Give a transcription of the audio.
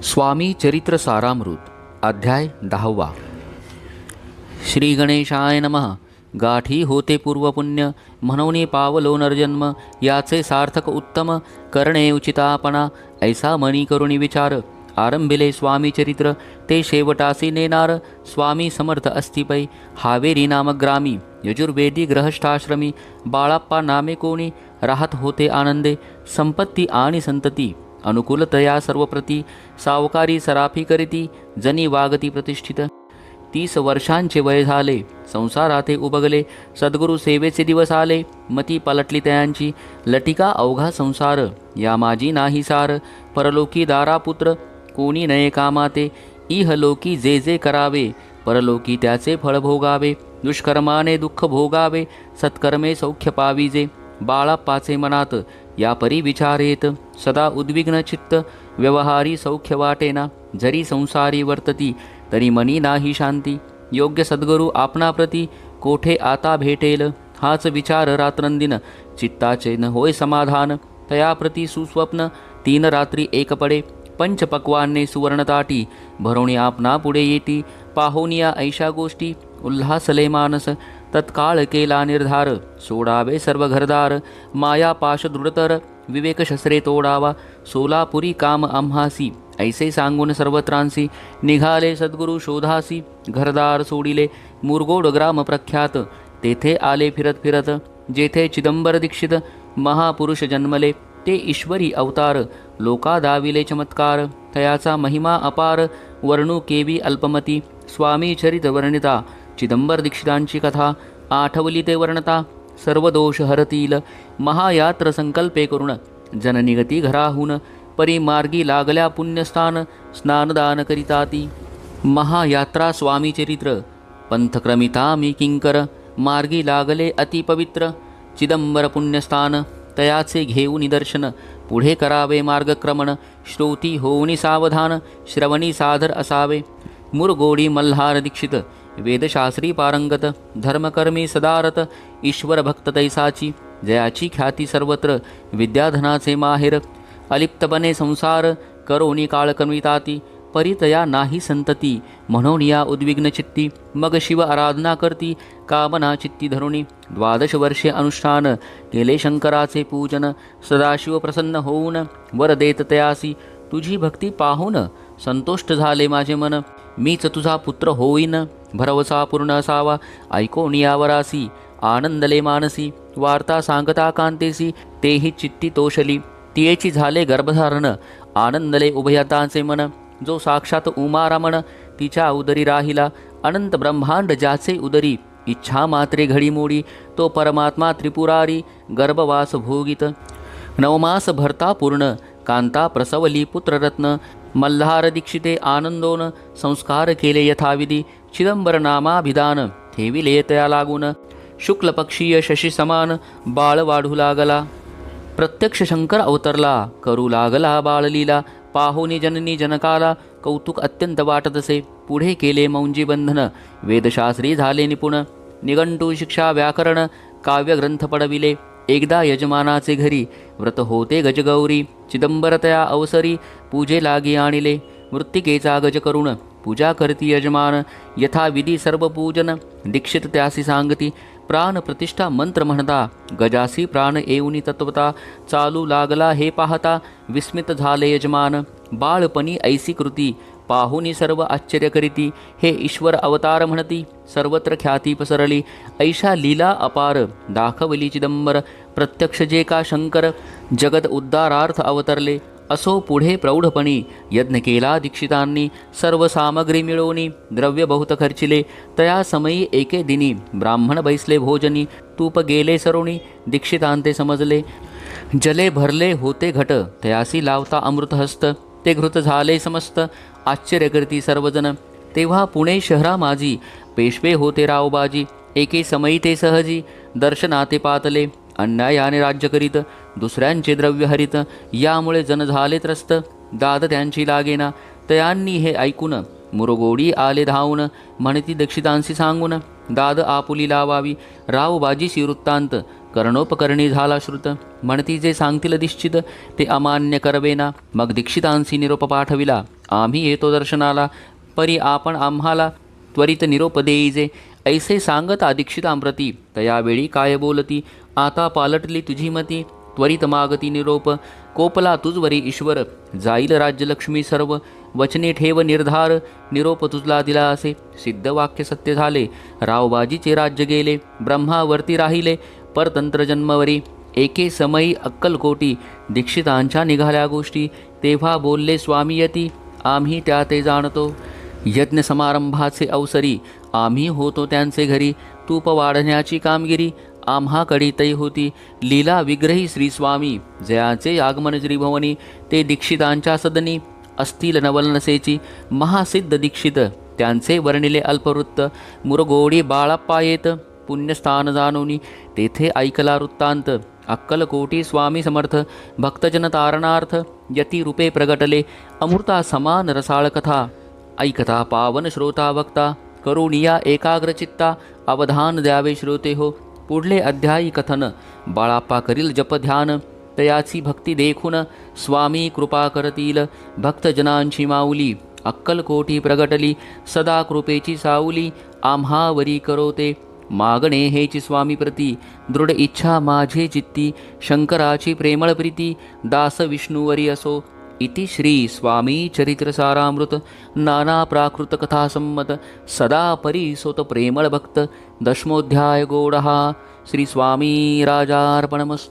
स्वामी चरित्र सारामृत अध्याय 10वा. श्री गणेशाय नमः. गाठी होते पूर्वपुण्य म्हणून पावलो नरजन्म, याचे सार्थक उत्तम करणे उचितापणा. ऐसा मनी करुणी विचार आरंभिले स्वामी चरित्र, ते शेवटासी नेनार. स्वामी समर्थ अस्तिपै हावेरी नामग्रामी, यजुर्वेदी ग्रहष्टाश्रमी. बाळाप्पा नामे कोणी राहत होते आनंदे, संपत्ती आणि संतती अनुकूलतया सर्वप्रती. सावकारी सराफी करीती जनी वागती प्रतिष्ठित. 30 वर्षांचे वय झाले, संसाराते उबगले. सद्गुरु सेवेचे दिवस आले, मती पलटली त्यांची. लटिका अवघा संसार, या माझी नाही सार. परलोकी दारापुत्र कोणी नये कामाते. इहलोकी जे जे करावे, परलोकी त्याचे फळ भोगावे. दुष्कर्माने दुःख भोगावे, सत्कर्मे सौख्य पाविजे. बाळाप्पाचे मनात या परी विचार येत, सदा उद्विग्न चित्त. व्यवहारी सौख्य वाटेना, जरी संसारी वर्तती तरी मनी नाही शांती. योग्य सद्गुरु आपणाप्रती कोठे आता भेटेल, हाच विचार रात्रंदिन चित्ताचे न होय समाधान. तयाप्रती सुस्वप्न 3 रात्री एक पडे. पंचपक्वान्ने सुवर्णताटी भरोणी आपणा पुढे येती. पाहोनिया ऐशा गोष्टी उल्हासले मानस. तत्काळ केला निर्धार, सोडावे सर्व घरदार. माया पाश दृढतर विवेक शस्त्रे तोडावा. सोलापुरी काम आम्हासी ऐसे सांगून सर्वत्रांसी. निघाले सद्गुरु शोधासी, घरदार सोडिले. मुरगोड ग्राम प्रख्यात तेथे आले फिरत फिरत. जेथे चिदंबर दीक्षित महापुरुष जन्मले, ते ईश्वरी अवतार लोका दाविले चमत्कार. तयाचा महिमा अपार वर्णू केवी अल्पमती. स्वामी चरित वर्णिता चिदंबर दीक्षितांची कथा. आठवली ते वर्णता सर्व दोष हरतील. महायात्र संकल्पे करुण जननिगती घराहून. परी मार्गी लागल्या पुण्यस्थान, स्नानदान करिता ती. महायात्रा स्वामी चरित्र पंथक्रमिता मी किंकर. मार्गी लागले अति पवित्र चिदंबर पुण्यस्थान. तयाचे घेऊ निदर्शन पुढे करावे मार्गक्रमण. श्रोती होऊनी सावधान, श्रवणी सादर असावे. मुरगोडी मल्हार दीक्षित वेदशास्त्री पारंगत. धर्मकर्मी सदारत ईश्वर भक्त तैसाची. जयाची ख्याती सर्वत्र विद्याधनाचे माहेर. अलिप्तपणे संसार करोनी काळकमिताती. परितया नाही संतती म्हणून या उद्विग्न चित्ती. मग शिव आराधना करती कामना चित्ती धरुणी. 12 वर्षे अनुष्ठान केले शंकराचे पूजन. सदाशिव प्रसन्न होऊन वर देत तयासी. तुझी भक्ती पाहून संतुष्ट झाले माझे मन. मीच तुझा पुत्र होईन, भरवसा पूर्ण असावा. ऐकोन यावरासी आनंदले मानसी. वार्ता सांगता कांतेसी तेही चित्ती तोषली. तियेची झाले गर्भधारण आनंदले उभयतांचे मन. जो साक्षात उमारमण तिच्या उदरी राहिला. अनंत ब्रह्मांड ज्याचे उदरी इच्छा मात्रे घडी मोडी. तो परमात्मा त्रिपुरारी गर्भवास भोगित. 9 मास भरता पूर्ण कांता प्रसवली पुत्ररत्न. मल्हार दीक्षिते आनंदोन संस्कार केले यथाविधी. चिदंबर नामाभिधान ठेविले तया लागून. शुक्ल पक्षीय शशी समान बाळ वाढू लागला. प्रत्यक्ष शंकर अवतरला करू लागला बाळलीला. पाहोनी जननी जनकाला कौतुक अत्यंत वाटतसे. पुढे केले मौंजी बंधन वेदशास्त्री झाले निपुण. निघंटू शिक्षा व्याकरण काव्यग्रंथ पडविले. एकदा यजमानाचे घरी व्रत होते गजगौरी. चिदंबरतया अवसरी पूजे लागी आणिले. मृत्तिकेचा गज करुण पूजा करती यजमान. यथाविधी सर्व पूजन दीक्षित त्यासी सांगती. प्राण प्रतिष्ठा मंत्र म्हणता गजासी प्राण येऊनी तत्वता. चालू लागला हे पाहता विस्मित झाले यजमान. बाळपणी ऐसी कृती पाहुनी सर्व आश्चर्य करीती. हे ईश्वर अवतार म्हणती सर्वत्र ख्याती पसरली. ऐशा लीला अपार दाखवली चिदंबर. प्रत्यक्ष जे का शंकर जगत उद्धारार्थ अवतरले. असो पुढे प्रौढपणी यज्ञ केला दीक्षितांनी. सर्व सामग्री मिळवणी द्रव्य बहुत खर्चिले. तया समयी एके दिनी ब्राह्मण बैसले भोजनी. तूप गेले सरोणी दीक्षितांते समजले. जले भरले होते घट तयासी लावता अमृतहस्त. ते घृत झाले समस्त आश्चर्य करती सर्वजन. तेव्हा पुणे शहरा माझी पेशवे होते रावबाजी. एके समयी ते सहजी दर्शनाते पातले. अन्यायाने राज्य करीत दुसऱ्यांचे द्रव्य हरित. यामुळे जन झाले त्रस्त दाद त्यांची लागेना. तयांनी हे ऐकून मुरगोडी आले धावून. म्हणती दीक्षितांशी सांगून दाद आपुली लावावी. रावबाजीशी वृत्तांत कर्णोपकरणी झाला श्रुत. म्हणती जे सांगतील निश्चित ते अमान्य करवेना. मग दीक्षितांसी निरोप पाठविला, आम्ही येतो दर्शनाला. परी आपण आम्हाला त्वरित निरोप देईजे. ऐसे सांगता दीक्षितांप्रती तयावेळी काय बोलती. आता पालटली तुझी मती, त्वरित मागती निरोप. कोपला तुझवरी ईश्वर, जाईल राज्यलक्ष्मी सर्व. वचने ठेव निर्धार, निरोप तुझला दिला असे. सिद्ध वाक्य सत्य झाले, रावबाजीचे राज्य गेले. ब्रह्मावरती राहिले परतंत्र जन्मवरी. एके समयी अक्कलकोटी, दीक्षितांच्या निघाल्या गोष्टी. तेव्हा बोलले स्वामी यती, आम्ही त्या ते जाणतो. यज्ञ समारंभाचे अवसरी, आम्ही होतो त्यांचे घरी. तूप वाढण्याची कामगिरी आम्हाकडे तै होती. लीला विग्रही श्री स्वामी, जयाचे आगमन श्रीभवनी. ते दीक्षितांच्या सदनी असतील नवलनसेची. महासिद्ध दीक्षित त्यांचे वर्णिले अल्पवृत्त. मुरगोडी बाळाप्पा येत पुण्यस्थान जाणोनी. तेथे ऐकला वृत्तांत, अक्कलकोटी स्वामी समर्थ. भक्तजन तारणार्थ यती रूपे प्रगटले. अमृता समान रसाळ कथा ऐकता पावन श्रोता वक्ता. करुणिया एकाग्रचित्ता, अवधान द्यावे श्रोते हो. पुढले अध्यायी कथन. बाळाप्पा करील जप ध्यान, तयाची भक्ती देखून स्वामी कृपा करतील. भक्तजनांची माऊली अक्कलकोटी प्रगटली. सदा कृपेची साऊली आम्हावरी करोते. मागणे हेची स्वामी प्रती, दृढ इच्छा माझे चित्ती. शंकराची प्रेमळ प्रीती, दास विष्णुवरी असो. इति श्री स्वामी चरित्र सारामृत. नाना प्राकृत कथा संमत, सदा परिसोत प्रेमळ भक्त. दशमोध्याय गोडहा. श्री स्वामी राजार्पणमस्तु.